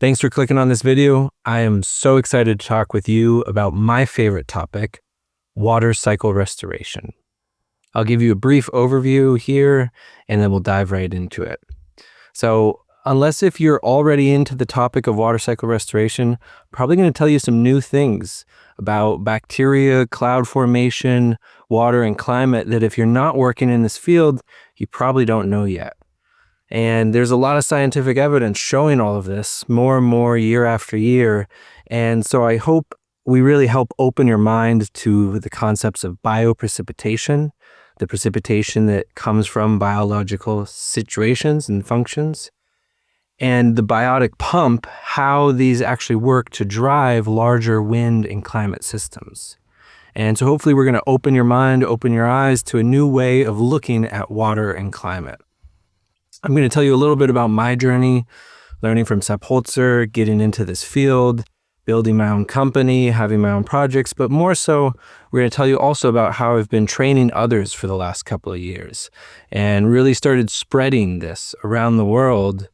Thanks for clicking on this video. I am so excited to talk with you about my favorite topic, water cycle restoration. I'll give you a brief overview here, and then we'll dive right into it. So, unless if you're already into the topic of water cycle restoration, I'm probably going to tell you some new things about bacteria, cloud formation, water, and climate that if you're not working in this field, you probably don't know yet. And there's a lot of scientific evidence showing all of this more and more year after year. And so I hope we really help open your mind to the concepts of bioprecipitation, the precipitation that comes from biological situations and functions, and the biotic pump, how these actually work to drive larger wind and climate systems. And so hopefully we're going to open your mind, open your eyes to a new way of looking at water and climate. I'm going to tell you a little bit about my journey, learning from Sepp Holzer, getting into this field, building my own company, having my own projects, but more so, we're going to tell you also about how I've been training others for the last couple of years and really started spreading this around the world.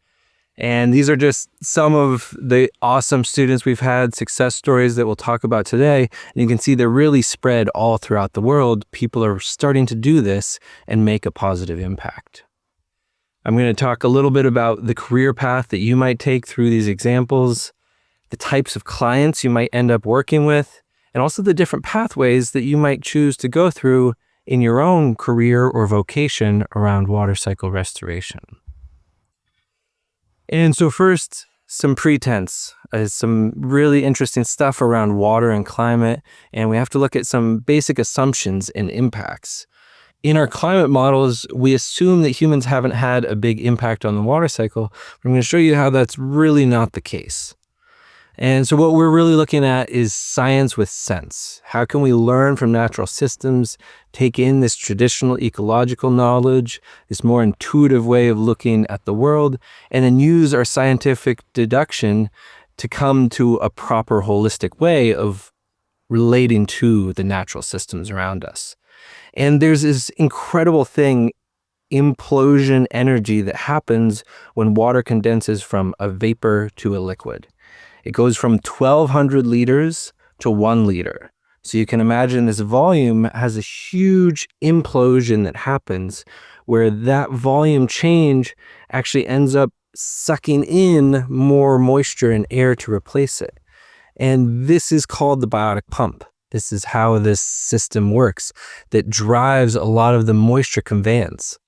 And these are just some of the awesome students we've had, success stories that we'll talk about today. And you can see they're really spread all throughout the world. People are starting to do this and make a positive impact. I'm going to talk a little bit about the career path that you might take through these examples, the types of clients you might end up working with, and also the different pathways that you might choose to go through in your own career or vocation around water cycle restoration. And so first, some pretense, some really interesting stuff around water and climate, and we have to look at some basic assumptions and impacts. In our climate models, we assume that humans haven't had a big impact on the water cycle. I'm going to show you how that's really not the case. And so what we're really looking at is science with sense. How can we learn from natural systems, take in this traditional ecological knowledge, this more intuitive way of looking at the world, and then use our scientific deduction to come to a proper holistic way of relating to the natural systems around us. And there's this incredible thing, implosion energy, that happens when water condenses from a vapor to a liquid. It goes from 1,200 liters to 1 liter. So you can imagine this volume has a huge implosion that happens where that volume change actually ends up sucking in more moisture and air to replace it. And this is called the biotic pump. This is how this system works that drives a lot of the moisture conveyance.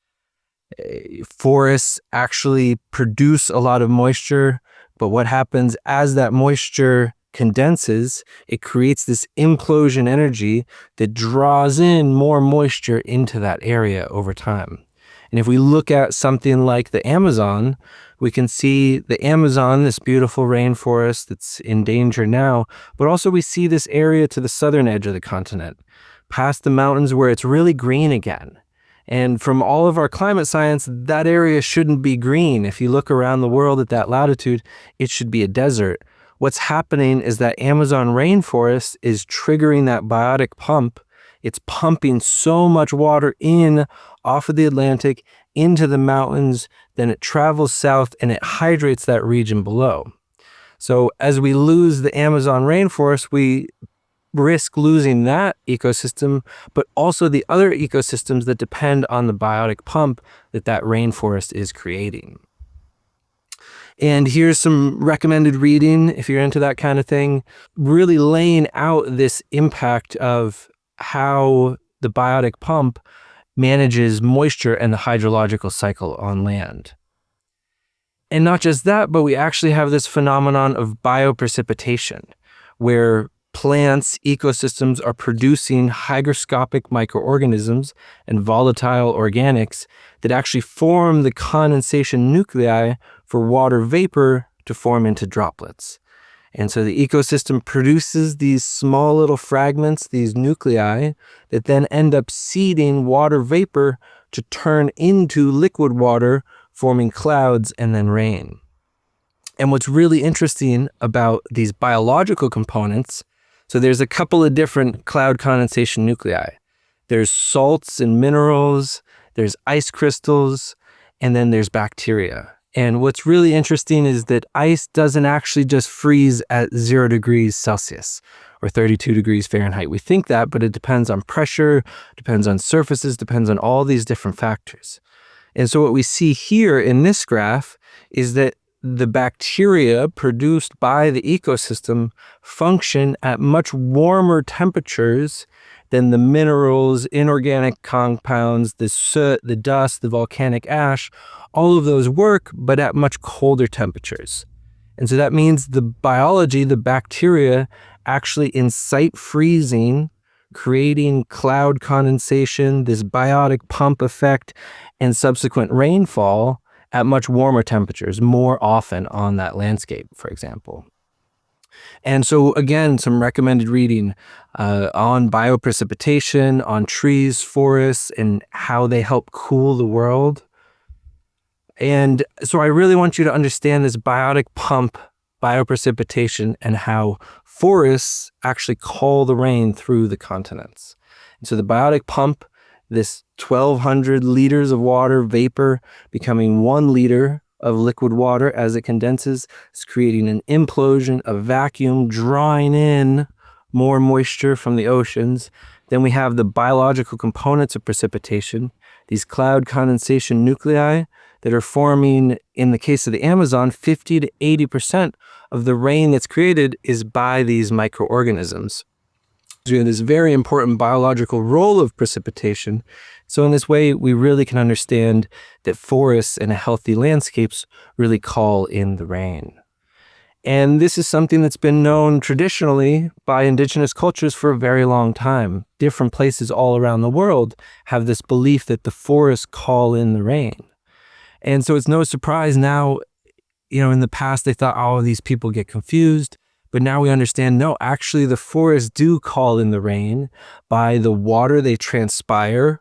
Forests actually produce a lot of moisture, but what happens as that moisture condenses, it creates this implosion energy that draws in more moisture into that area over time. And if we look at something like the Amazon, we can see the Amazon, this beautiful rainforest that's in danger now, but also we see this area to the southern edge of the continent, past the mountains where it's really green again. And from all of our climate science, that area shouldn't be green. If you look around the world at that latitude, it should be a desert. What's happening is that Amazon rainforest is triggering that biotic pump. It's pumping so much water in off of the Atlantic into the mountains, then it travels south and it hydrates that region below. So as we lose the Amazon rainforest, we risk losing that ecosystem, but also the other ecosystems that depend on the biotic pump that rainforest is creating. And here's some recommended reading if you're into that kind of thing, really laying out this impact of how the biotic pump manages moisture and the hydrological cycle on land. And not just that, but we actually have this phenomenon of bioprecipitation, where plants, ecosystems are producing hygroscopic microorganisms and volatile organics that actually form the condensation nuclei for water vapor to form into droplets. And so the ecosystem produces these small little fragments, these nuclei, that then end up seeding water vapor to turn into liquid water, forming clouds and then rain. And what's really interesting about these biological components, so there's a couple of different cloud condensation nuclei. There's salts and minerals, there's ice crystals, and then there's bacteria. And what's really interesting is that ice doesn't actually just freeze at 0 degrees Celsius or 32 degrees Fahrenheit. We think that, but it depends on pressure, depends on surfaces, depends on all these different factors. And so what we see here in this graph is that the bacteria produced by the ecosystem function at much warmer temperatures than the minerals, inorganic compounds, the soot, the dust, the volcanic ash. All of those work, but at much colder temperatures. And so that means the biology, the bacteria, actually incite freezing, creating cloud condensation, this biotic pump effect, and subsequent rainfall at much warmer temperatures, more often on that landscape, for example. And so again, some recommended reading on bioprecipitation, on trees, forests, and how they help cool the world. And so I really want you to understand this biotic pump, bioprecipitation, and how forests actually call the rain through the continents. And so the biotic pump, this 1,200 liters of water vapor becoming 1 liter of liquid water as it condenses, is creating an implosion, a vacuum, drawing in more moisture from the oceans. Then we have the biological components of precipitation, these cloud condensation nuclei that are forming, in the case of the Amazon, 50 to 80% of the rain that's created is by these microorganisms. So we have this very important biological role of precipitation. So in this way, we really can understand that forests and healthy landscapes really call in the rain. And this is something that's been known traditionally by indigenous cultures for a very long time. Different places all around the world have this belief that the forests call in the rain. And so it's no surprise now, in the past they thought, oh, these people get confused. But now we understand, no, actually the forests do call in the rain by the water they transpire,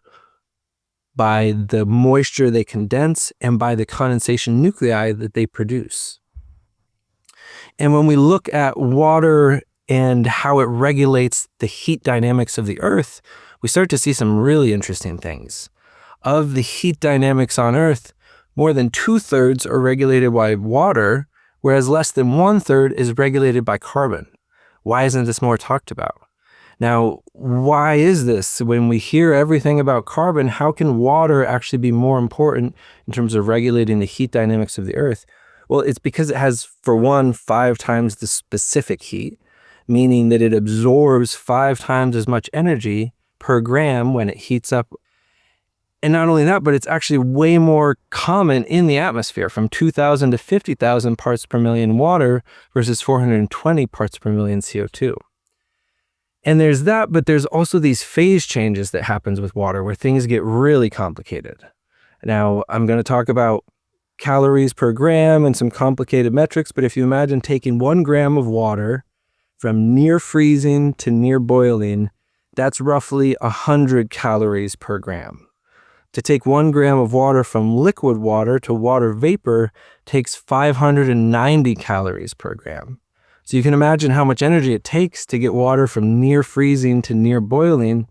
by the moisture they condense, and by the condensation nuclei that they produce. And when we look at water and how it regulates the heat dynamics of the earth, we start to see some really interesting things. Of the heat dynamics on Earth, more than 2/3 are regulated by water, whereas less than 1/3 is regulated by carbon. Why isn't this more talked about? Now, why is this? When we hear everything about carbon, how can water actually be more important in terms of regulating the heat dynamics of the earth? Well, it's because it has, for one, 5 times the specific heat, meaning that it absorbs 5 times as much energy per gram when it heats up. And not only that, but it's actually way more common in the atmosphere, from 2,000 to 50,000 parts per million water versus 420 parts per million CO2. And there's that, but there's also these phase changes that happens with water where things get really complicated. Now, I'm going to talk about calories per gram and some complicated metrics, but if you imagine taking 1 gram of water from near freezing to near boiling, that's roughly 100 calories per gram. To take 1 gram of water from liquid water to water vapor takes 590 calories per gram. So you can imagine how much energy it takes to get water from near freezing to near boiling.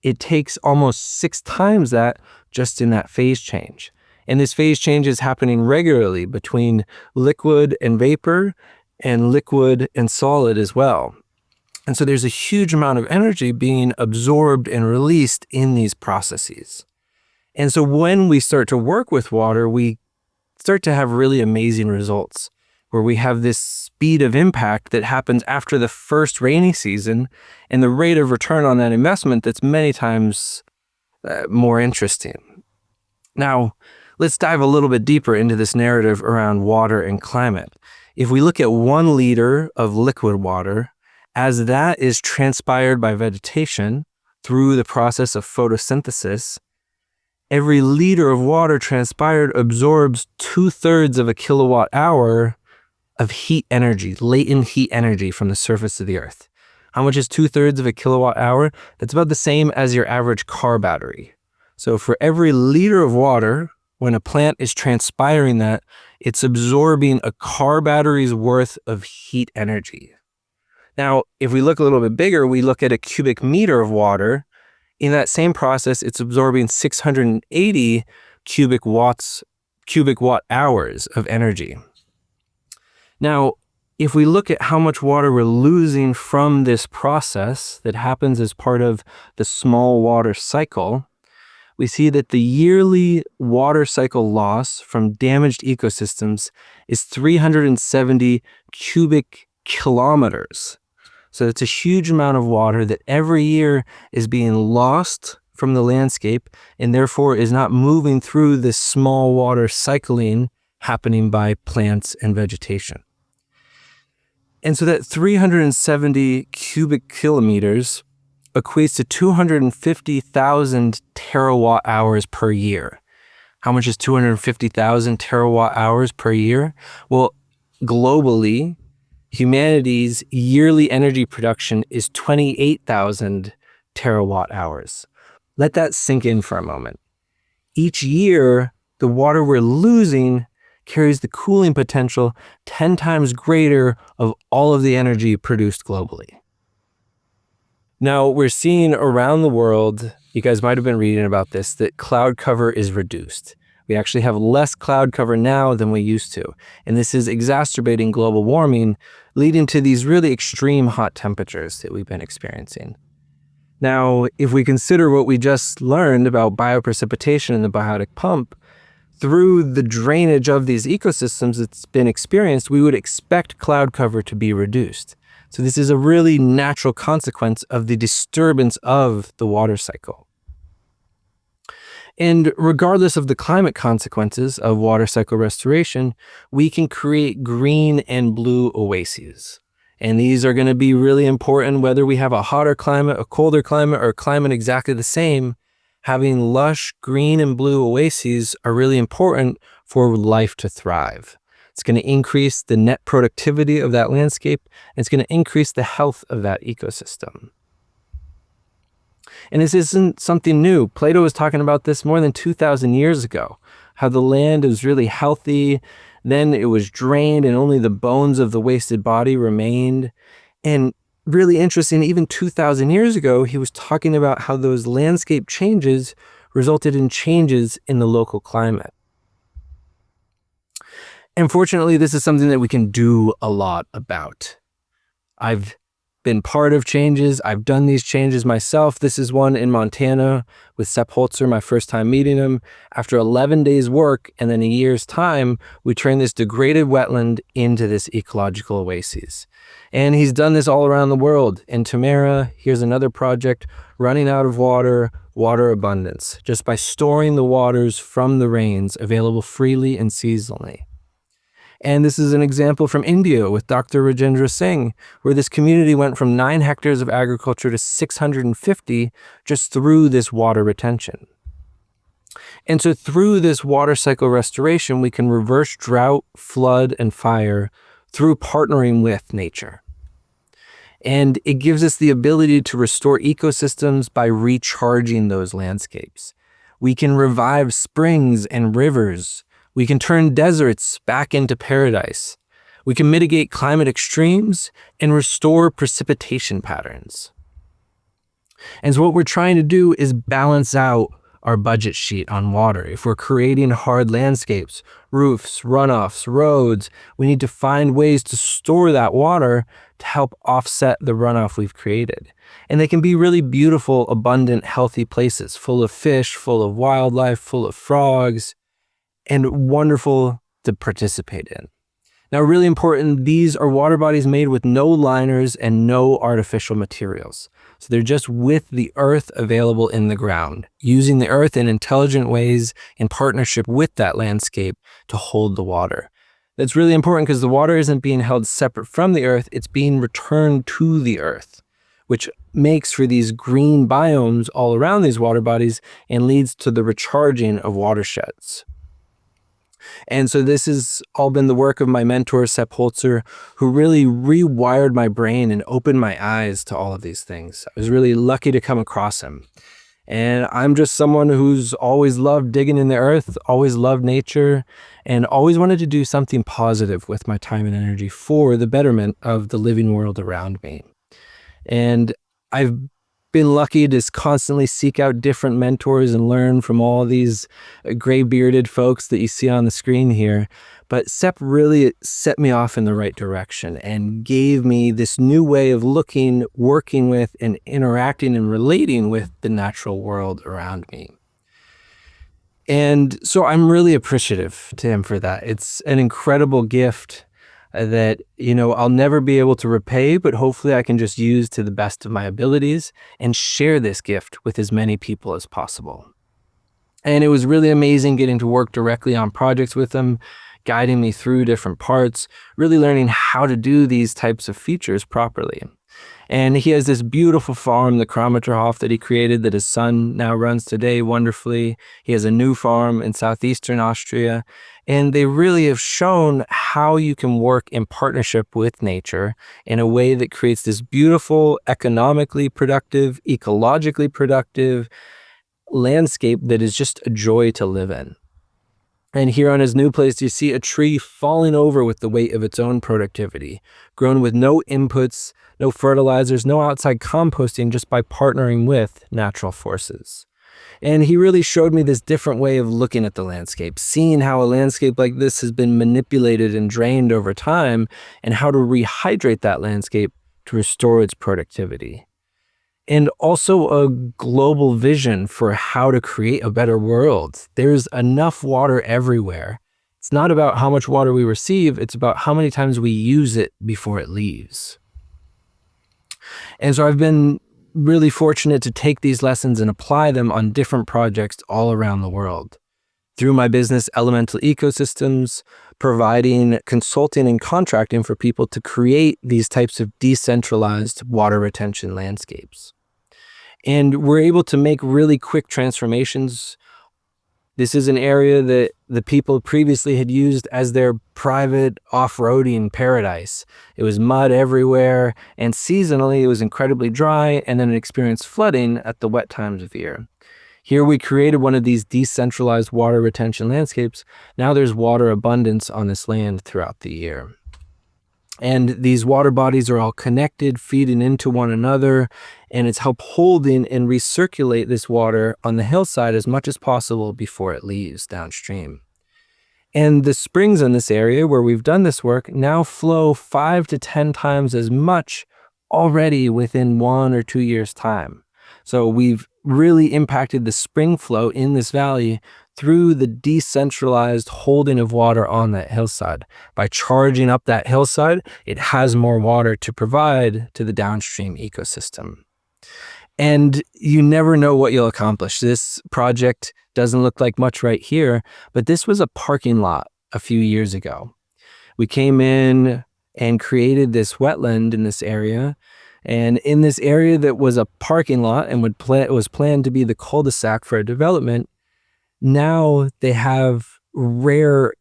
It takes almost 6 times that just in that phase change. And this phase change is happening regularly between liquid and vapor and liquid and solid as well. And so there's a huge amount of energy being absorbed and released in these processes. And so when we start to work with water, we start to have really amazing results where we have this speed of impact that happens after the first rainy season and the rate of return on that investment that's many times more interesting. Now, let's dive a little bit deeper into this narrative around water and climate. If we look at 1 liter of liquid water, as that is transpired by vegetation through the process of photosynthesis, every liter of water transpired absorbs 2/3 of a kilowatt hour of heat energy, latent heat energy from the surface of the earth. How much is 2/3 of a kilowatt hour? That's about the same as your average car battery. So for every liter of water, when a plant is transpiring that, it's absorbing a car battery's worth of heat energy. Now, if we look a little bit bigger, we look at a cubic meter of water. In that same process, it's absorbing 680 cubic cubic watt hours of energy. Now, if we look at how much water we're losing from this process that happens as part of the small water cycle, we see that the yearly water cycle loss from damaged ecosystems is 370 cubic kilometers. So it's a huge amount of water that every year is being lost from the landscape and therefore is not moving through this small water cycling happening by plants and vegetation. And so that 370 cubic kilometers equates to 250,000 terawatt hours per year. How much is 250,000 terawatt hours per year? Well, globally, humanity's yearly energy production is 28,000 terawatt hours. Let that sink in for a moment. Each year, the water we're losing carries the cooling potential 10 times greater of all of the energy produced globally. Now, we're seeing around the world, you guys might have been reading about this, that cloud cover is reduced. We actually have less cloud cover now than we used to. And this is exacerbating global warming, leading to these really extreme hot temperatures that we've been experiencing. Now, if we consider what we just learned about bioprecipitation and the biotic pump, through the drainage of these ecosystems that's been experienced, we would expect cloud cover to be reduced. So this is a really natural consequence of the disturbance of the water cycle. And regardless of the climate consequences of water cycle restoration, we can create green and blue oases. And these are going to be really important whether we have a hotter climate, a colder climate, or a climate exactly the same. Having lush green and blue oases are really important for life to thrive. It's going to increase the net productivity of that landscape, and it's going to increase the health of that ecosystem. And this isn't something new. Plato was talking about this more than 2,000 years ago, how the land was really healthy, then it was drained and only the bones of the wasted body remained. And really interesting, even 2,000 years ago, he was talking about how those landscape changes resulted in changes in the local climate. And fortunately, this is something that we can do a lot about. I've been part of changes. I've done these changes myself. This is one in Montana with Sepp Holzer, my first time meeting him. After 11 days work and then a year's time, we turned this degraded wetland into this ecological oasis. And he's done this all around the world. In Tamara, here's another project, running out of water, water abundance, just by storing the waters from the rains available freely and seasonally. And this is an example from India with Dr. Rajendra Singh, where this community went from 9 hectares of agriculture to 650 just through this water retention. And so through this water cycle restoration, we can reverse drought, flood, and fire through partnering with nature. And it gives us the ability to restore ecosystems by recharging those landscapes. We can revive springs and rivers. We can turn deserts back into paradise. We can mitigate climate extremes and restore precipitation patterns. And so what we're trying to do is balance out our budget sheet on water. If we're creating hard landscapes, roofs, runoffs, roads, we need to find ways to store that water to help offset the runoff we've created. And they can be really beautiful, abundant, healthy places, full of fish, full of wildlife, full of frogs, and wonderful to participate in. Now, really important, these are water bodies made with no liners and no artificial materials. So they're just with the earth available in the ground, using the earth in intelligent ways in partnership with that landscape to hold the water. That's really important because the water isn't being held separate from the earth, it's being returned to the earth, which makes for these green biomes all around these water bodies and leads to the recharging of watersheds. And so this has all been the work of my mentor, Sepp Holzer, who really rewired my brain and opened my eyes to all of these things. I was really lucky to come across him. And I'm just someone who's always loved digging in the earth, always loved nature, and always wanted to do something positive with my time and energy for the betterment of the living world around me. And I've been lucky to constantly seek out different mentors and learn from all these gray-bearded folks that you see on the screen here. But SEP really set me off in the right direction and gave me this new way of looking, working with, and interacting and relating with the natural world around me. And so I'm really appreciative to him for that. It's an incredible gift that, I'll never be able to repay, but hopefully I can just use to the best of my abilities and share this gift with as many people as possible. And it was really amazing getting to work directly on projects with him, guiding me through different parts, really learning how to do these types of features properly. And he has this beautiful farm, the Krameterhof, that he created that his son now runs today wonderfully. He has a new farm in southeastern Austria. And they really have shown how you can work in partnership with nature in a way that creates this beautiful, economically productive, ecologically productive landscape that is just a joy to live in. And here on his new place, you see a tree falling over with the weight of its own productivity, grown with no inputs, no fertilizers, no outside composting, just by partnering with natural forces. And he really showed me this different way of looking at the landscape, seeing how a landscape like this has been manipulated and drained over time, and how to rehydrate that landscape to restore its productivity. And also a global vision for how to create a better world. There's enough water everywhere. It's not about how much water we receive, it's about how many times we use it before it leaves. And so I've been really fortunate to take these lessons and apply them on different projects all around the world. Through my business, Elemental Ecosystems, providing consulting and contracting for people to create these types of decentralized water retention landscapes. And we're able to make really quick transformations. This is an area that the people previously had used as their private off-roading paradise. It was mud everywhere, and seasonally it was incredibly dry, and then it experienced flooding at the wet times of year. Here we created one of these decentralized water retention landscapes. Now there's water abundance on this land throughout the year. And these water bodies are all connected, feeding into one another, and it's help holding and recirculate this water on the hillside as much as possible before it leaves downstream. And the springs in this area where we've done this work now flow 5 to 10 times as much already within 1 or 2 years' time. So we've really impacted the spring flow in this valley through the decentralized holding of water on that hillside. By charging up that hillside, it has more water to provide to the downstream ecosystem. And you never know what you'll accomplish. This project doesn't look like much right here, but this was a parking lot a few years ago. We came in and created this wetland in this area. And in this area that was a parking lot and was planned to be the cul-de-sac for a development, now they have rare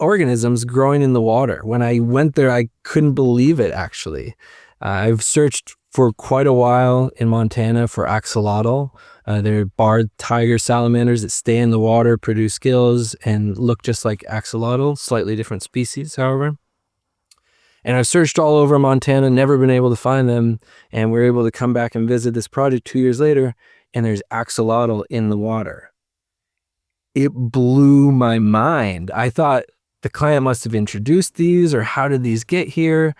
organisms growing in the water. When I went there, I couldn't believe it, actually. I've searched for quite a while in Montana for axolotl. They're barred tiger salamanders that stay in the water, produce gills, and look just like axolotl, slightly different species, however. And I've searched all over Montana, never been able to find them. And we're able to come back and visit this project 2 years later, and there's axolotl in the water. It blew my mind. I thought the client must have introduced these, or how did these get here?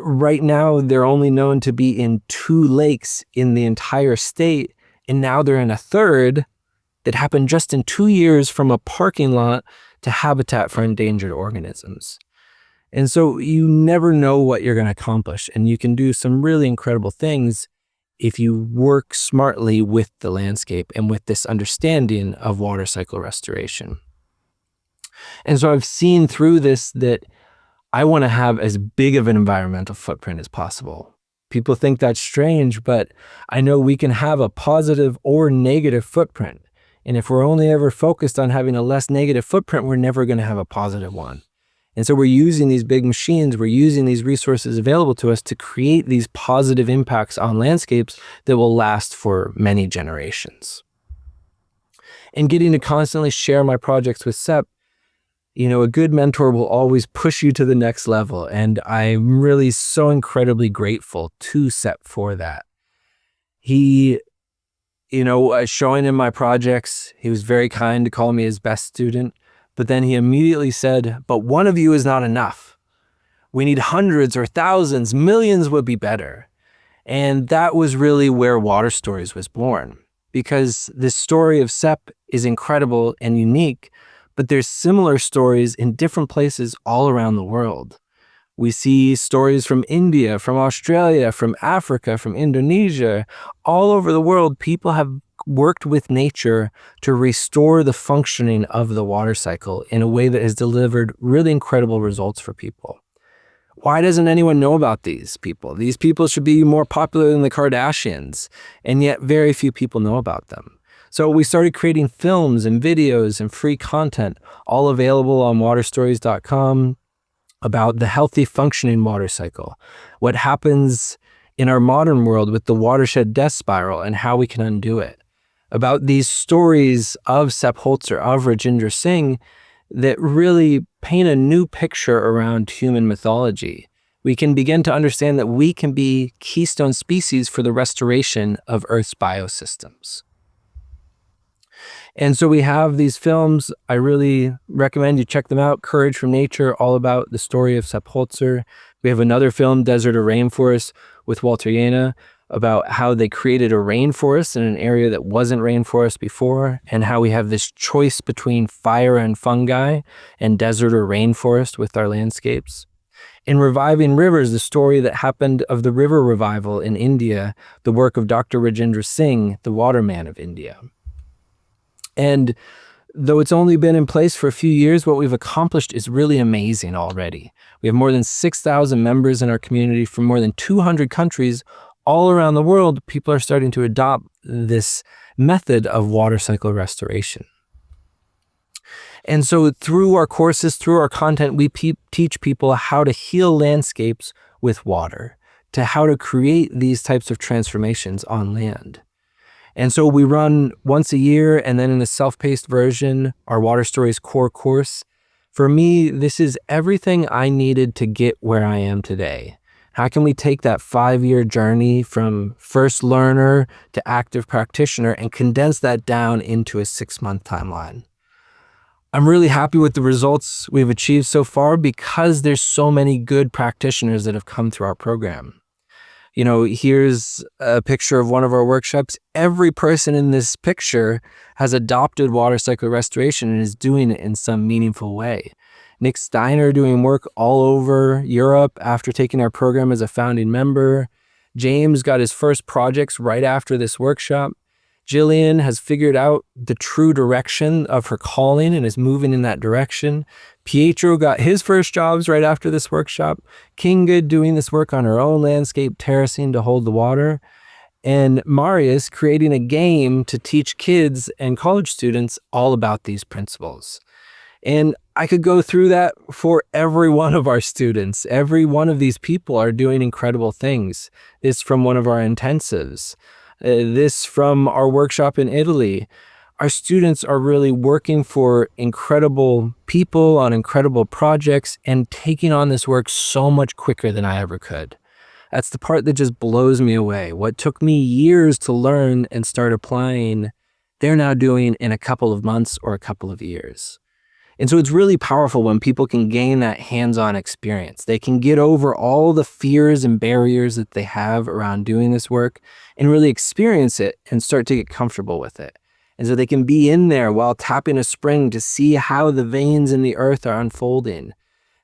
Right now, they're only known to be in 2 lakes in the entire state, and now they're in a third that happened just in 2 years from a parking lot to habitat for endangered organisms. And so you never know what you're going to accomplish, and you can do some really incredible things if you work smartly with the landscape and with this understanding of water cycle restoration. And so I've seen through this that I want to have as big of an environmental footprint as possible. People think that's strange, but I know we can have a positive or negative footprint. And if we're only ever focused on having a less negative footprint, we're never going to have a positive one. And so we're using these big machines, we're using these resources available to us to create these positive impacts on landscapes that will last for many generations. And getting to constantly share my projects with SEP, a good mentor will always push you to the next level. And I'm really so incredibly grateful to SEP for that. He, showing him my projects, he was very kind to call me his best student, but then he immediately said, "But one of you is not enough. We need hundreds or thousands, millions would be better." And that was really where Water Stories was born, because this story of SEP is incredible and unique, but there's similar stories in different places all around the world. We see stories from India, from Australia, from Africa, from Indonesia. All over the world, people have worked with nature to restore the functioning of the water cycle in a way that has delivered really incredible results for people. Why doesn't anyone know about these people? These people should be more popular than the Kardashians, and yet very few people know about them. So we started creating films and videos and free content, all available on waterstories.com, about the healthy functioning water cycle, what happens in our modern world with the watershed death spiral and how we can undo it, about these stories of Sepp Holzer, of Rajinder Singh, that really paint a new picture around human mythology. We can begin to understand that we can be keystone species for the restoration of Earth's biosystems. And so we have these films. I really recommend you check them out. Courage from Nature, all about the story of Sepp Holzer. We have another film, Desert or Rainforest, with Walter Jena, about how they created a rainforest in an area that wasn't rainforest before, and how we have this choice between fire and fungi and desert or rainforest with our landscapes. In Reviving Rivers, the story that happened of the river revival in India, the work of Dr. Rajinder Singh, the waterman of India. And though it's only been in place for a few years, what we've accomplished is really amazing already. We have more than 6,000 members in our community from more than 200 countries all around the world. People are starting to adopt this method of water cycle restoration. And so through our courses, through our content, we teach people how to heal landscapes with water, to how to create these types of transformations on land. And so we run once a year, and then in a self-paced version, our Water Stories core course. For me, this is everything I needed to get where I am today. How can we take that 5-year journey from first learner to active practitioner and condense that down into a 6-month timeline? I'm really happy with the results we've achieved so far because there's so many good practitioners that have come through our program. Here's a picture of one of our workshops. Every person in this picture has adopted water cycle restoration and is doing it in some meaningful way. Nick Steiner doing work all over Europe after taking our program as a founding member. James got his first projects right after this workshop. Jillian has figured out the true direction of her calling and is moving in that direction. Pietro got his first jobs right after this workshop. Kinga doing this work on her own landscape terracing to hold the water. And Marius creating a game to teach kids and college students all about these principles. And I could go through that for every one of our students. Every one of these people are doing incredible things. This from one of our intensives. This from our workshop in Italy. Our students are really working for incredible people on incredible projects and taking on this work so much quicker than I ever could. That's the part that just blows me away. What took me years to learn and start applying, they're now doing in a couple of months or a couple of years. And so it's really powerful when people can gain that hands-on experience. They can get over all the fears and barriers that they have around doing this work and really experience it and start to get comfortable with it. And so they can be in there while tapping a spring to see how the veins in the earth are unfolding.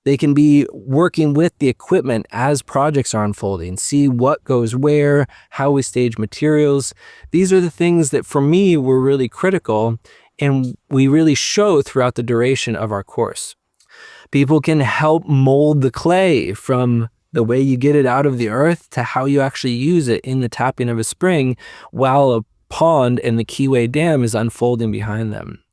They can be working with the equipment as projects are unfolding, see what goes where, how we stage materials. These are the things that for me were really critical and we really show throughout the duration of our course. People can help mold the clay from the way you get it out of the earth to how you actually use it in the tapping of a spring while a pond and the Keyway Dam is unfolding behind them.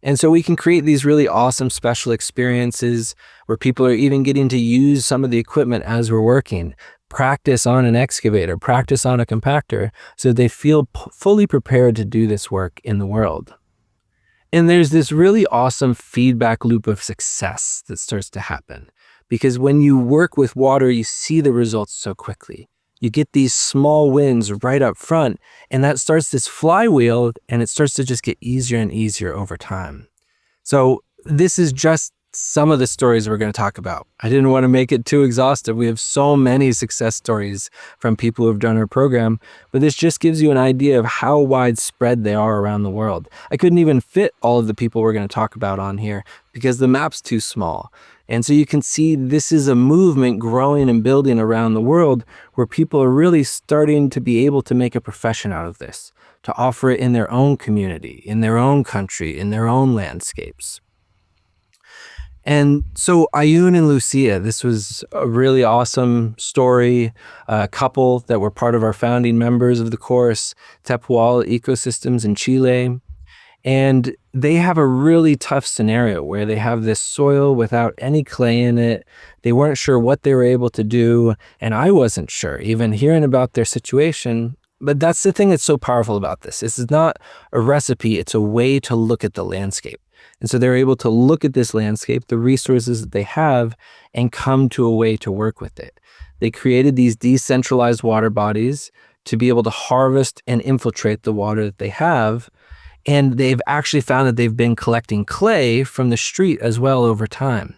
And so we can create these really awesome special experiences where people are even getting to use some of the equipment as we're working, practice on an excavator, practice on a compactor, so they feel fully prepared to do this work in the world. And there's this really awesome feedback loop of success that starts to happen because when you work with water, you see the results so quickly. you get these small wins right up front, and that starts this flywheel, and it starts to just get easier and easier over time. So this is just some of the stories we're going to talk about. I didn't want to make it too exhaustive. We have so many success stories from people who have done our program, but this just gives you an idea of how widespread they are around the world. I couldn't even fit all of the people we're going to talk about on here because the map's too small. And so you can see this is a movement growing and building around the world where people are really starting to be able to make a profession out of this, to offer it in their own community, in their own country, in their own landscapes. And so Ayun and Lucia, this was a really awesome story, a couple that were part of our founding members of the course, Tepual Ecosystems in Chile. And they have a really tough scenario where they have this soil without any clay in it. They weren't sure what they were able to do. And I wasn't sure, even hearing about their situation. But that's the thing that's so powerful about this. This is not a recipe. It's a way to look at the landscape. And so they're able to look at this landscape, the resources that they have, and come to a way to work with it. They created these decentralized water bodies to be able to harvest and infiltrate the water that they have. And they've actually found that they've been collecting clay from the street as well over time.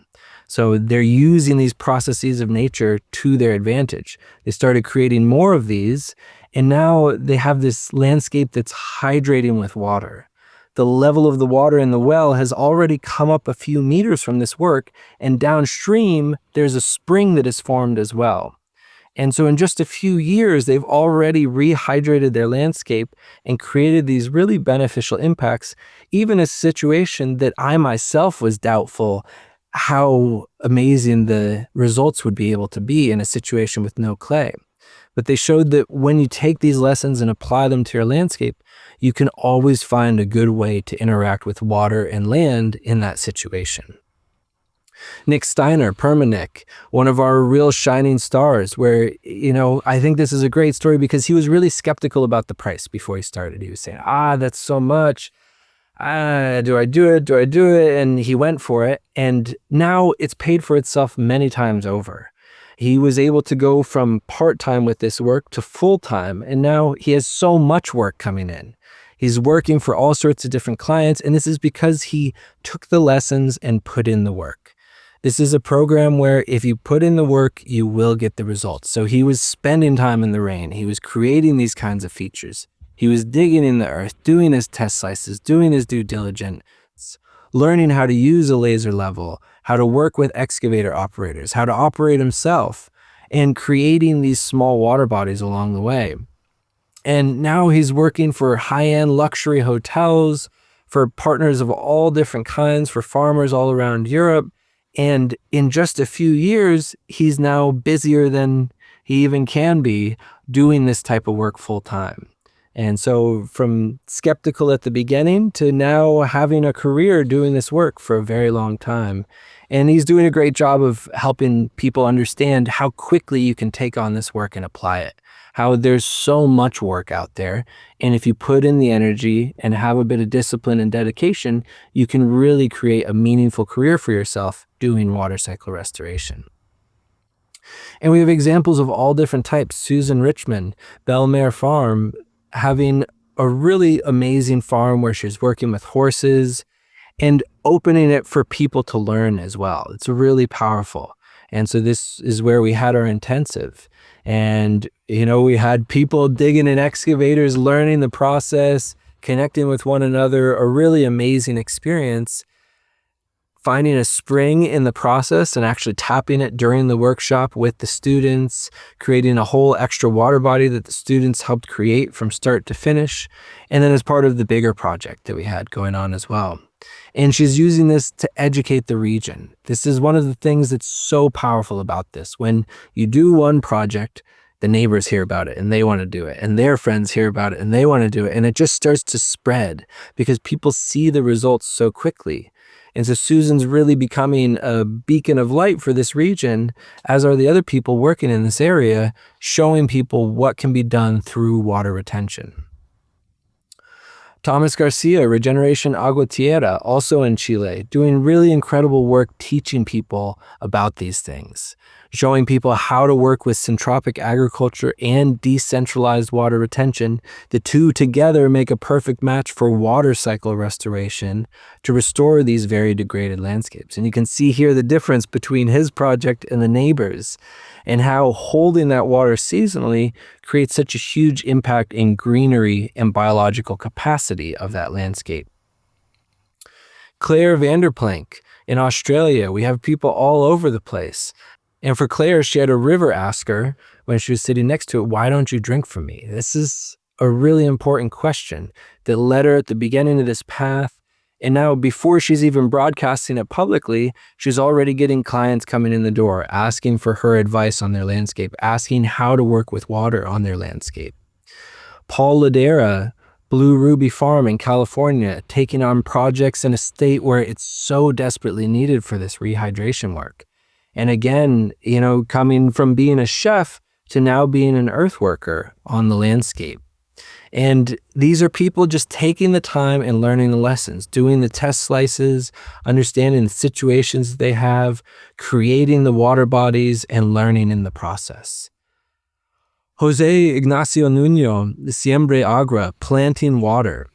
So they're using these processes of nature to their advantage. They started creating more of these, and now they have this landscape that's hydrating with water. The level of the water in the well has already come up a few meters from this work, and downstream, there's a spring that is formed as well. And so in just a few years, they've already rehydrated their landscape and created these really beneficial impacts, even a situation that I myself was doubtful how amazing the results would be able to be in a situation with no clay. But they showed that when you take these lessons and apply them to your landscape, you can always find a good way to interact with water and land in that situation. Nick Steiner, Permanick, one of our real shining stars, where, I think this is a great story because he was really skeptical about the price before he started. He was saying, that's so much. Do I do it? Do I do it? And he went for it. And now it's paid for itself many times over. He was able to go from part-time with this work to full-time. And now he has so much work coming in. He's working for all sorts of different clients. And this is because he took the lessons and put in the work. This is a program where if you put in the work, you will get the results. So he was spending time in the rain. He was creating these kinds of features. He was digging in the earth, doing his test slices, doing his due diligence, learning how to use a laser level, how to work with excavator operators, how to operate himself, and creating these small water bodies along the way. And now he's working for high-end luxury hotels, for partners of all different kinds, for farmers all around Europe. And in just a few years, he's now busier than he even can be doing this type of work full time. And so from skeptical at the beginning to now having a career doing this work for a very long time. And he's doing a great job of helping people understand how quickly you can take on this work and apply it. How there's so much work out there. And if you put in the energy and have a bit of discipline and dedication, you can really create a meaningful career for yourself doing water cycle restoration. And we have examples of all different types. Susan Richmond, Belmare Farm, having a really amazing farm where she's working with horses and opening it for people to learn as well. It's really powerful. And so this is where we had our intensive. And, we had people digging in excavators, learning the process, connecting with one another, a really amazing experience. Finding a spring in the process and actually tapping it during the workshop with the students, creating a whole extra water body that the students helped create from start to finish, and then as part of the bigger project that we had going on as well. And she's using this to educate the region. This is one of the things that's so powerful about this. When you do one project, the neighbors hear about it and they want to do it, and their friends hear about it and they want to do it, and it just starts to spread because people see the results so quickly. And so Susan's really becoming a beacon of light for this region, as are the other people working in this area, showing people what can be done through water retention. Thomas Garcia, Regeneration Agua Tierra, also in Chile, doing really incredible work teaching people about these things, showing people how to work with syntropic agriculture and decentralized water retention. The two together make a perfect match for water cycle restoration to restore these very degraded landscapes. And you can see here the difference between his project and the neighbors, and how holding that water seasonally creates such a huge impact in greenery and biological capacity of that landscape. Claire Vanderplank in Australia, we have people all over the place. And for Claire, she had a river ask her when she was sitting next to it, "Why don't you drink from me?" This is a really important question that led her at the beginning of this path. And now, before she's even broadcasting it publicly, she's already getting clients coming in the door, asking for her advice on their landscape, asking how to work with water on their landscape. Paul Ladera, Blue Ruby Farm in California, taking on projects in a state where it's so desperately needed for this rehydration work. And again, coming from being a chef to now being an earth worker on the landscape. And these are people just taking the time and learning the lessons, doing the test slices, understanding the situations they have, creating the water bodies, and learning in the process. Jose Ignacio Nuno, Siembre Agua, planting water.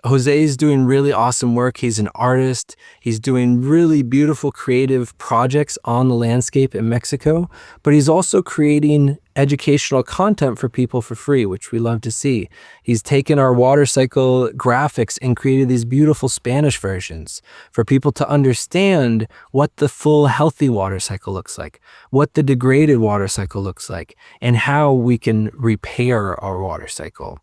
Jose is doing really awesome work. He's an artist. He's doing really beautiful, creative projects on the landscape in Mexico, but he's also creating educational content for people for free, which we love to see. He's taken our water cycle graphics and created these beautiful Spanish versions for people to understand what the full healthy water cycle looks like, what the degraded water cycle looks like, and how we can repair our water cycle.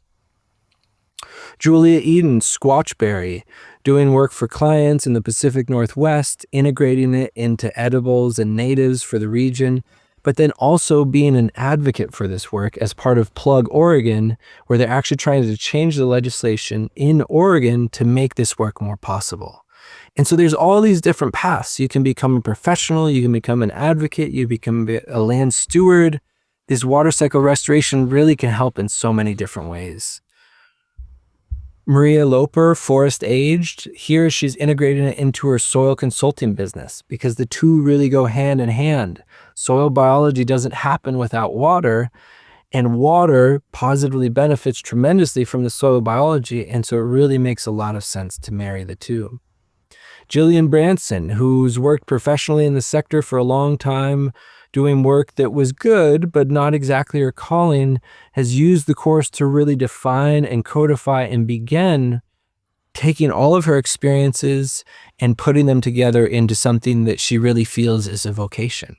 Julia Eden, Squatchberry, doing work for clients in the Pacific Northwest, integrating it into edibles and natives for the region, but then also being an advocate for this work as part of Plug Oregon, where they're actually trying to change the legislation in Oregon to make this work more possible. And so there's all these different paths. You can become a professional, you can become an advocate, you become a land steward. This water cycle restoration really can help in so many different ways. Maria Loper, Forest Aged, here she's integrating it into her soil consulting business because the two really go hand in hand. Soil biology doesn't happen without water, and water positively benefits tremendously from the soil biology, and so it really makes a lot of sense to marry the two. Jillian Branson, who's worked professionally in the sector for a long time, doing work that was good, but not exactly her calling, has used the course to really define and codify and begin taking all of her experiences and putting them together into something that she really feels is a vocation.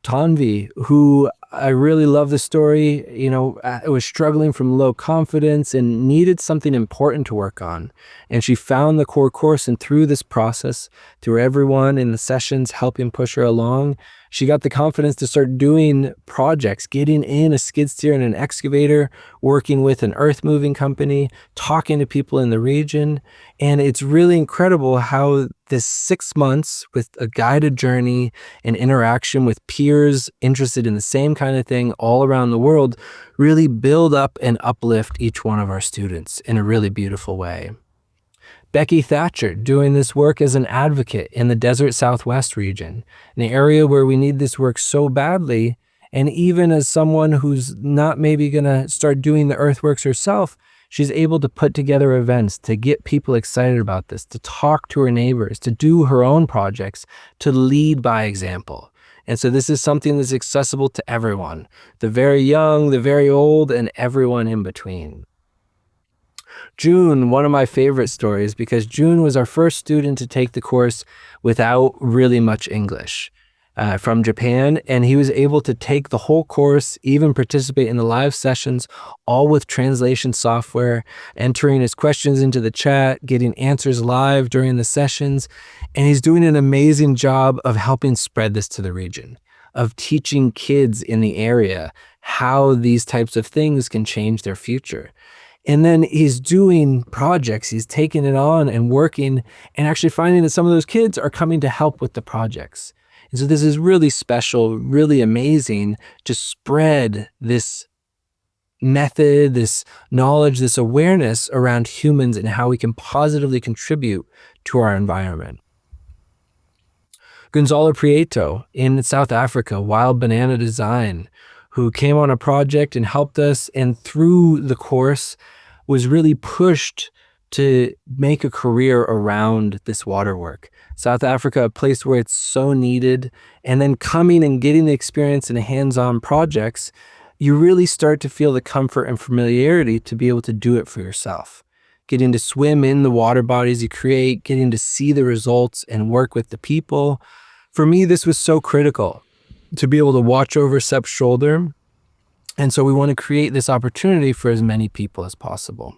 Tanvi, who I really love the story, was struggling from low confidence and needed something important to work on. And she found the core course, and through this process, through everyone in the sessions helping push her along, she got the confidence to start doing projects, getting in a skid steer and an excavator, working with an earth moving company, talking to people in the region. And it's really incredible how this 6 months with a guided journey and interaction with peers interested in the same kind of thing all around the world really build up and uplift each one of our students in a really beautiful way. Becky Thatcher, doing this work as an advocate in the Desert Southwest region, an area where we need this work so badly. And even as someone who's not maybe going to start doing the earthworks herself, she's able to put together events to get people excited about this, to talk to her neighbors, to do her own projects, to lead by example. And so this is something that's accessible to everyone, the very young, the very old, and everyone in between. June, one of my favorite stories, because June was our first student to take the course without really much English from Japan, and he was able to take the whole course, even participate in the live sessions, all with translation software, entering his questions into the chat, getting answers live during the sessions, and he's doing an amazing job of helping spread this to the region, of teaching kids in the area how these types of things can change their future. And then he's doing projects, he's taking it on and working and actually finding that some of those kids are coming to help with the projects. And so this is really special, really amazing to spread this method, this knowledge, this awareness around humans and how we can positively contribute to our environment. Gonzalo Prieto in South Africa, Wild Banana Design, who came on a project and helped us, and through the course was really pushed to make a career around this water work. South Africa, a place where it's so needed, and then coming and getting the experience in hands-on projects, you really start to feel the comfort and familiarity to be able to do it for yourself. Getting to swim in the water bodies you create, getting to see the results and work with the people. For me, this was so critical to be able to watch over Sep's shoulder. And so we want to create this opportunity for as many people as possible.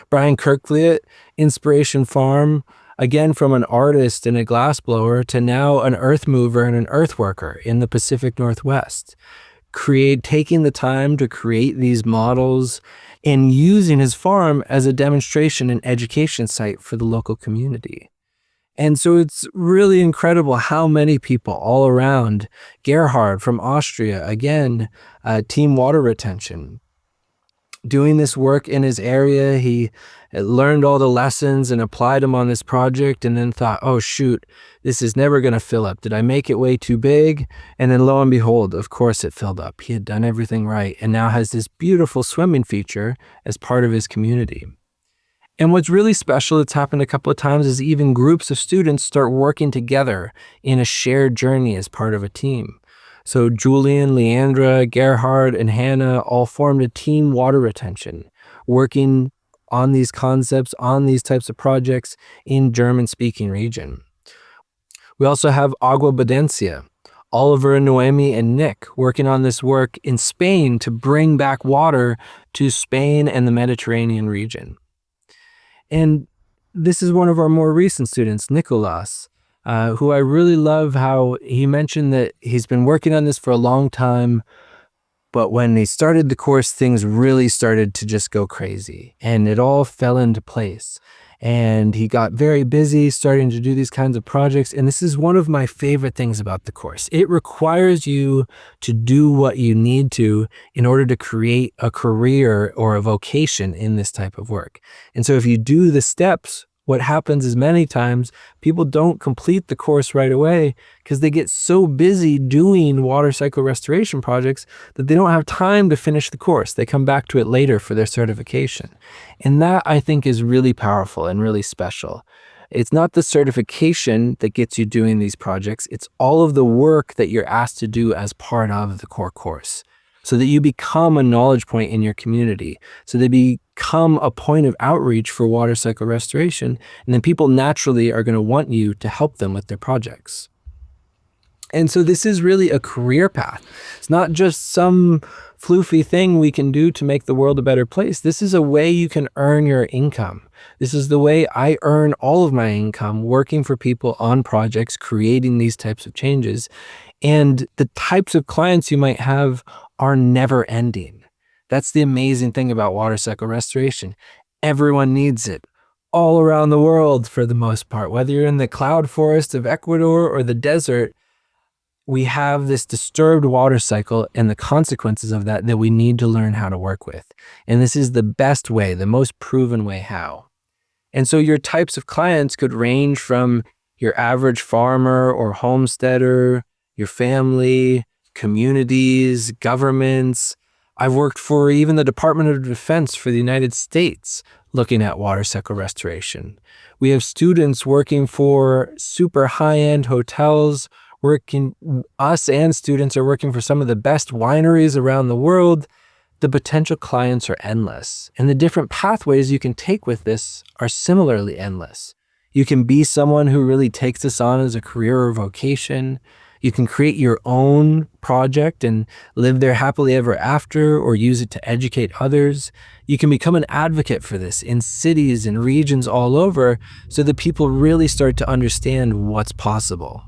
Brian Kirkliet, Inspiration Farm, again from an artist and a glassblower to now an earth mover and an earth worker in the Pacific Northwest. Taking the time to create these models and using his farm as a demonstration and education site for the local community. And so it's really incredible how many people all around. Gerhard from Austria, again, team water retention. Doing this work in his area, he learned all the lessons and applied them on this project and then thought, oh shoot, this is never going to fill up. Did I make it way too big? And then lo and behold, of course it filled up. He had done everything right and now has this beautiful swimming feature as part of his community. And what's really special that's happened a couple of times is even groups of students start working together in a shared journey as part of a team. So Julian, Leandra, Gerhard, and Hannah all formed a team water retention, working on these concepts, on these types of projects in German-speaking region. We also have Agua Badencia, Oliver, Noemi, and Nick working on this work in Spain to bring back water to Spain and the Mediterranean region. And this is one of our more recent students, Nicolas, who I really love how he mentioned that he's been working on this for a long time, but when he started the course, things really started to just go crazy and it all fell into place. And he got very busy starting to do these kinds of projects. And this is one of my favorite things about the course. It requires you to do what you need to in order to create a career or a vocation in this type of work. And so if you do the steps, what happens is many times people don't complete the course right away because they get so busy doing water cycle restoration projects that they don't have time to finish the course. They come back to it later for their certification. And that I think is really powerful and really special. It's not the certification that gets you doing these projects. It's all of the work that you're asked to do as part of the core course, so that you become a knowledge point in your community, so they become a point of outreach for water cycle restoration, and then people naturally are going to want you to help them with their projects. And so this is really a career path. It's not just some floofy thing we can do to make the world a better place. This is a way you can earn your income. This is the way I earn all of my income, working for people on projects, creating these types of changes. And the types of clients you might have are never ending. That's the amazing thing about water cycle restoration. Everyone needs it all around the world for the most part. Whether you're in the cloud forest of Ecuador or the desert, we have this disturbed water cycle and the consequences of that we need to learn how to work with. And this is the best way, the most proven way how. And so your types of clients could range from your average farmer or homesteader, your family, communities, governments. I've worked for even the Department of Defense for the United States looking at water cycle restoration. We have students working for super high-end hotels, us and students are working for some of the best wineries around the world. The potential clients are endless, and the different pathways you can take with this are similarly endless. You can be someone who really takes this on as a career or vocation. You can create your own project and live there happily ever after, or use it to educate others. You can become an advocate for this in cities and regions all over so that people really start to understand what's possible.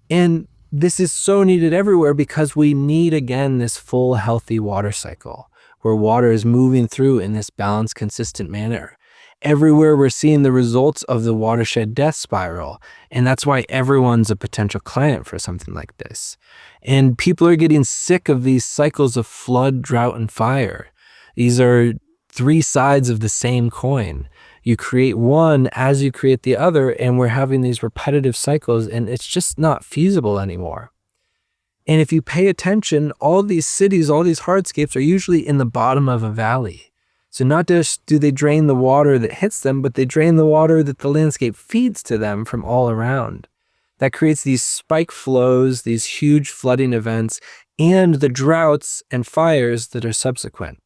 And this is so needed everywhere because we need, again, this full, healthy water cycle where water is moving through in this balanced, consistent manner. Everywhere we're seeing the results of the watershed death spiral, and that's why everyone's a potential client for something like this. And people are getting sick of these cycles of flood, drought, and fire. These are three sides of the same coin. You create one as you create the other, and we're having these repetitive cycles, and it's just not feasible anymore. And if you pay attention, all these cities, all these hardscapes are usually in the bottom of a valley. So not just do they drain the water that hits them, but they drain the water that the landscape feeds to them from all around. That creates these spike flows, these huge flooding events, and the droughts and fires that are subsequent.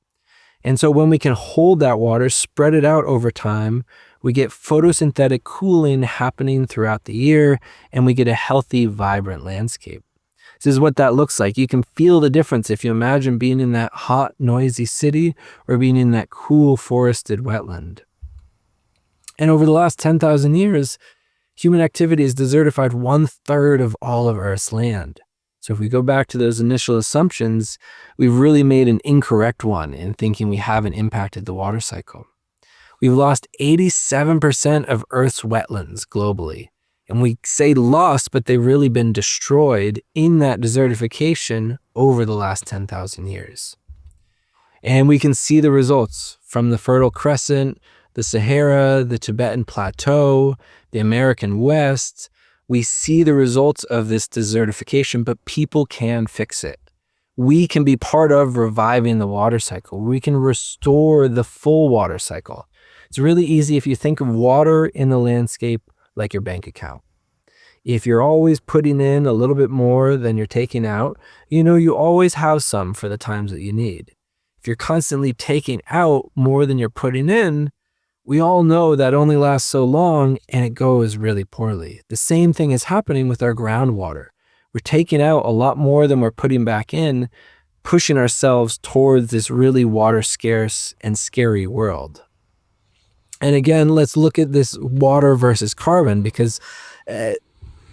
And so when we can hold that water, spread it out over time, we get photosynthetic cooling happening throughout the year, and we get a healthy, vibrant landscape. This is what that looks like. You can feel the difference if you imagine being in that hot, noisy city or being in that cool, forested wetland. And over the last 10,000 years, human activity has desertified 1/3 of all of Earth's land. So if we go back to those initial assumptions, we've really made an incorrect one in thinking we haven't impacted the water cycle. We've lost 87% of Earth's wetlands globally. And we say lost, but they've really been destroyed in that desertification over the last 10,000 years. And we can see the results from the Fertile Crescent, the Sahara, the Tibetan Plateau, the American West. We see the results of this desertification, but people can fix it. We can be part of reviving the water cycle. We can restore the full water cycle. It's really easy if you think of water in the landscape like your bank account. If you're always putting in a little bit more than you're taking out, you always have some for the times that you need. If you're constantly taking out more than you're putting in, we all know that only lasts so long and it goes really poorly. The same thing is happening with our groundwater. We're taking out a lot more than we're putting back in, pushing ourselves towards this really water scarce and scary world. And again, let's look at this water versus carbon, because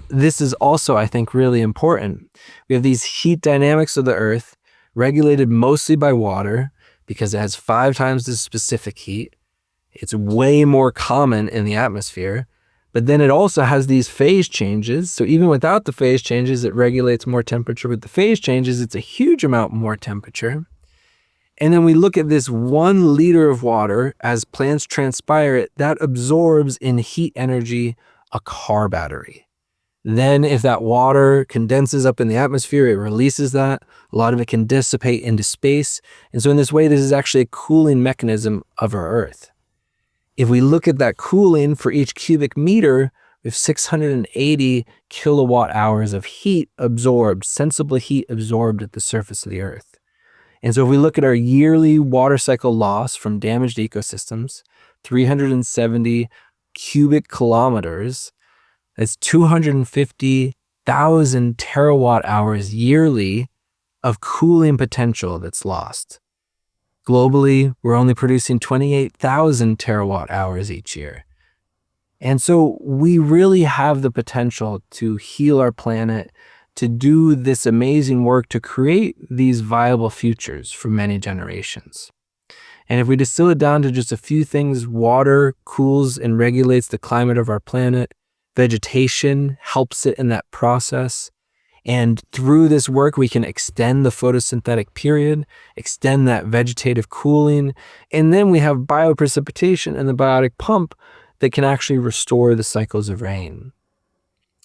this is also, I think, really important. We have these heat dynamics of the Earth regulated mostly by water because it has 5 times the specific heat. It's way more common in the atmosphere, but then it also has these phase changes. So even without the phase changes, it regulates more temperature. With the phase changes, it's a huge amount more temperature. And then we look at this 1 liter of water as plants transpire it, that absorbs in heat energy a car battery. Then if that water condenses up in the atmosphere, it releases that. A lot of it can dissipate into space. And so in this way, this is actually a cooling mechanism of our Earth. If we look at that cooling for each cubic meter, we have 680 kilowatt hours of heat absorbed, sensible heat absorbed at the surface of the Earth. And so if we look at our yearly water cycle loss from damaged ecosystems, 370 cubic kilometers, that's 250,000 terawatt hours yearly of cooling potential that's lost. Globally, we're only producing 28,000 terawatt hours each year. And so we really have the potential to heal our planet, to do this amazing work to create these viable futures for many generations. And if we distill it down to just a few things, water cools and regulates the climate of our planet. Vegetation helps it in that process. And through this work, we can extend the photosynthetic period, extend that vegetative cooling. And then we have bioprecipitation and the biotic pump that can actually restore the cycles of rain.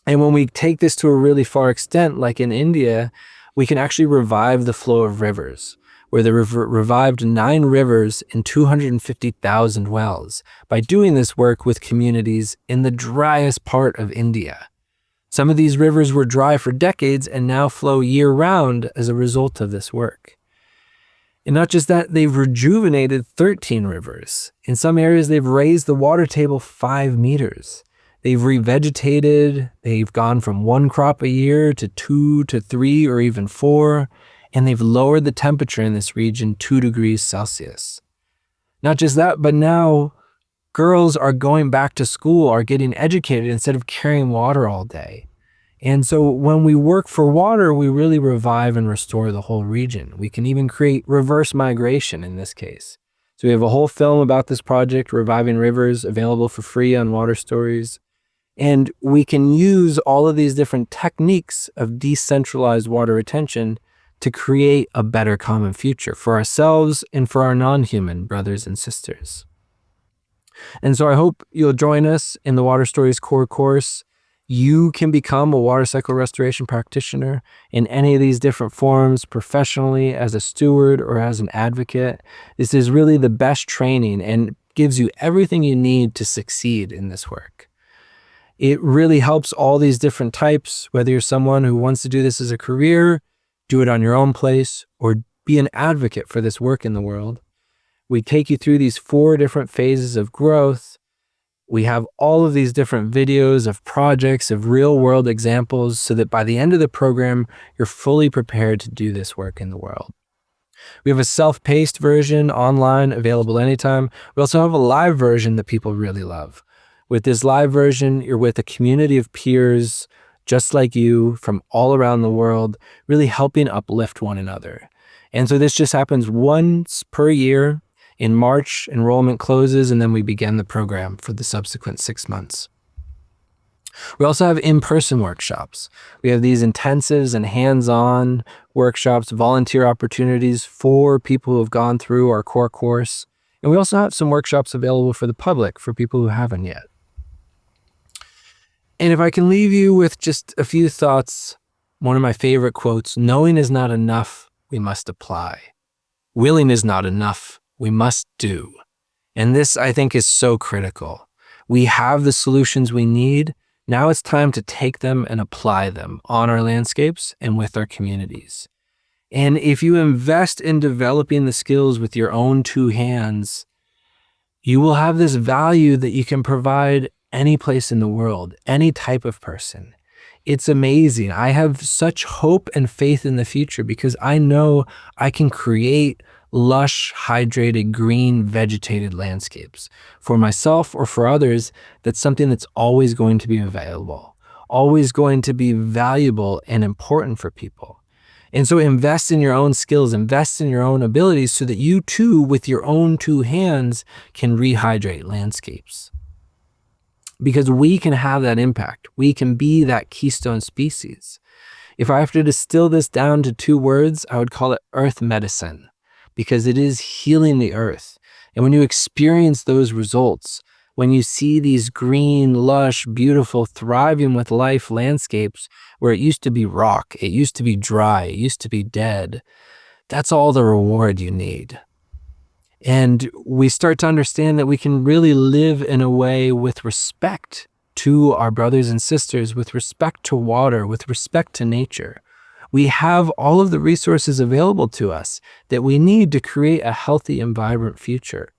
And when we take this to a really far extent, like in India, we can actually revive the flow of rivers, where they revived 9 rivers and 250,000 wells by doing this work with communities in the driest part of India. Some of these rivers were dry for decades and now flow year-round as a result of this work. And not just that, they've rejuvenated 13 rivers. In some areas, they've raised the water table 5 meters. They've revegetated, they've gone from 1 crop a year to 2 to 3 or even 4, and they've lowered the temperature in this region 2 degrees Celsius. Not just that, but now girls are going back to school, are getting educated instead of carrying water all day. And so when we work for water, we really revive and restore the whole region. We can even create reverse migration in this case. So we have a whole film about this project, Reviving Rivers, available for free on Water Stories. And we can use all of these different techniques of decentralized water retention to create a better common future for ourselves and for our non-human brothers and sisters. And so I hope you'll join us in the Water Stories core course. You can become a water cycle restoration practitioner in any of these different forms, professionally, as a steward, or as an advocate. This is really the best training and gives you everything you need to succeed in this work. It really helps all these different types, whether you're someone who wants to do this as a career, do it on your own place, or be an advocate for this work in the world. We take you through these 4 different phases of growth. We have all of these different videos of projects, of real world examples, so that by the end of the program, you're fully prepared to do this work in the world. We have a self-paced version online available anytime. We also have a live version that people really love. With this live version, you're with a community of peers just like you from all around the world, really helping uplift one another. And so this just happens once per year. In March, enrollment closes, and then we begin the program for the subsequent 6 months. We also have in-person workshops. We have these intensives and hands-on workshops, volunteer opportunities for people who have gone through our core course. And we also have some workshops available for the public, for people who haven't yet. And if I can leave you with just a few thoughts, one of my favorite quotes: knowing is not enough, we must apply. Willing is not enough, we must do. And this, I think, is so critical. We have the solutions we need. Now it's time to take them and apply them on our landscapes and with our communities. And if you invest in developing the skills with your own 2 hands, you will have this value that you can provide any place in the world, any type of person. It's amazing. I have such hope and faith in the future because I know I can create lush, hydrated, green, vegetated landscapes for myself or for others. That's something that's always going to be available, always going to be valuable and important for people. And so invest in your own skills, invest in your own abilities so that you too, with your own 2 hands, can rehydrate landscapes. Because we can have that impact. We can be that keystone species. If I have to distill this down to 2 words, I would call it earth medicine, because it is healing the earth. And when you experience those results, when you see these green, lush, beautiful, thriving with life landscapes where it used to be rock, it used to be dry, it used to be dead, that's all the reward you need. And we start to understand that we can really live in a way with respect to our brothers and sisters, with respect to water, with respect to nature. We have all of the resources available to us that we need to create a healthy and vibrant future.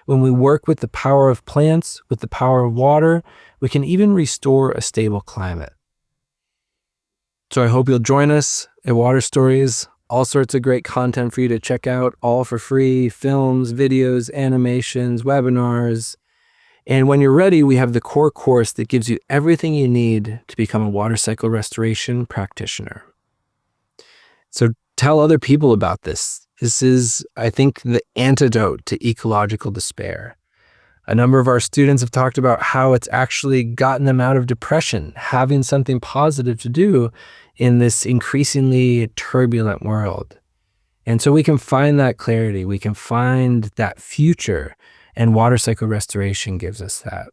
When we work with the power of plants, with the power of water, we can even restore a stable climate. So I hope you'll join us at Water Stories. All sorts of great content for you to check out, all for free: films, videos, animations, webinars. And when you're ready, we have the core course that gives you everything you need to become a water cycle restoration practitioner. So tell other people about this. This is, I think, the antidote to ecological despair. A number of our students have talked about how it's actually gotten them out of depression, having something positive to do in this increasingly turbulent world. And so we can find that clarity, we can find that future, and water cycle restoration gives us that.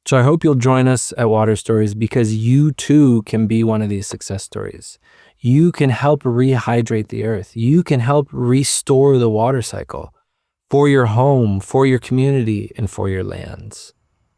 So I hope you'll join us at Water Stories, because you too can be one of these success stories. You can help rehydrate the earth. You can help restore the water cycle for your home, for your community, and for your lands.